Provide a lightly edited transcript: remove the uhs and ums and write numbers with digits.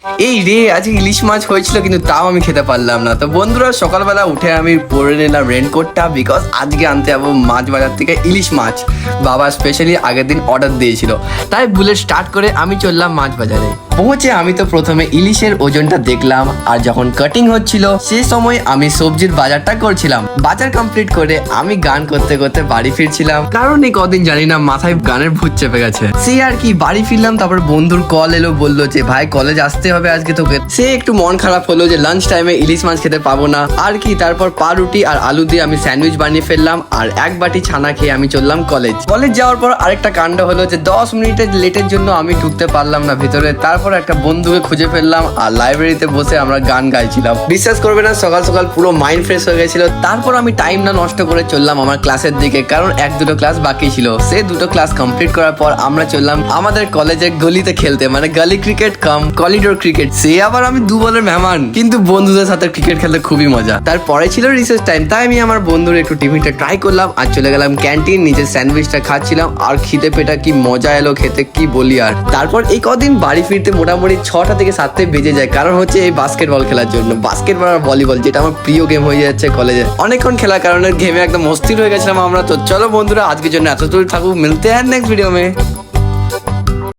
এই রে, আজকে ইলিশ মাছ হয়েছিল কিন্তু তাও আমি খেতে পারলাম না। তো বন্ধুরা, সকালবেলা উঠে আমি পরে নিলাম রেনকোটটা, বিকজ আজকে আনতে যাবো মাছ বাজার থেকে ইলিশ মাছ। বাবা স্পেশালি আগের দিন অর্ডার দিয়েছিল, তাই বুলেট স্টার্ট করে আমি চললাম মাছ বাজারে। পৌঁছে আমি তো প্রথমে ইলিশের ওজনটা দেখলাম, আর যখন কাটিং হচ্ছিল সেই সময় আমি সবজির বাজারটা করছিলাম। বাজার কমপ্লিট করে আমি গান করতে করতে বাড়ি ফিরছিলাম, কারণ এই কদিন জানি না মাথায় গানের ভূত চেপে গেছে। সে আর কি, বাড়ি ফিরলাম, তারপর বন্ধুর কল এলো, বললো যে ভাই কলেজ আসতে হবে আজকে তোকে। সে একটু মন খারাপ হলো যে লাঞ্চ টাইমে ইলিশ মাছ খেতে পাবো না আর কি। তারপর পাউরুটি আর আলু দিয়ে আমি স্যান্ডউইচ বানিয়ে ফেললাম, আর এক বাটি ছানা খেয়ে আমি চললাম কলেজ। কলেজ যাওয়ার পর আরেকটা কাণ্ড হলো যে 10 মিনিটের লেটের জন্য আমি ঢুকতে পারলাম না ভিতরে। তারপর একটা বন্ধুকে খুঁজে ফেললাম, আর লাইব্রেরিতে বসে আমরা গান গাইছিলাম। বিশ্বাস করবে না, সকাল সকাল পুরো মাইন্ড ফ্রেশ হয়ে গেছিল। তারপর আমি টাইম না নষ্ট করে চললাম আমার ক্লাসের দিকে, কারণ 1-2 ক্লাস বাকি ছিল। সে 2 ক্লাস কমপ্লিট করার পর আমরা চললাম আমাদের কলেজের গলিতে খেলতে, মানে গলি ক্রিকেট কাম করিডোর ক্রিকেট। সে আবার আমি 2 বলের মেহমান, কিন্তু বন্ধুদের সাথে ক্রিকেট খেলতে খুবই মজা। তারপরে ছিল রিসেস টাইম, তাই আমি আমার বন্ধুর একটু টিফিনটা ট্রাই করলাম আর চলে গেলাম ক্যান্টিন। নিজের স্যান্ডউইচটা খাচ্ছিলাম, আর খিদে পেটা কি মজা এলো খেতে, কি বলি আর। তারপর এই কদিন বাড়ি ফিরতে মোটামুটি 6টা থেকে 7টে বেজে যায়, কারণ হচ্ছে এই বাস্কেটবল খেলার জন্য। বাস্কেটবল আর ভলিবল, যেটা আমার প্রিয় গেম হয়ে যাচ্ছে কলেজে। অনেকক্ষণ খেলার কারণে গেমে একদম অস্থির হয়ে গেছিলাম আমরা। তো চলো বন্ধুরা, আজকের জন্য এতদূর থাকুক, মিলতে हैं नेक्स्ट वीडियो में।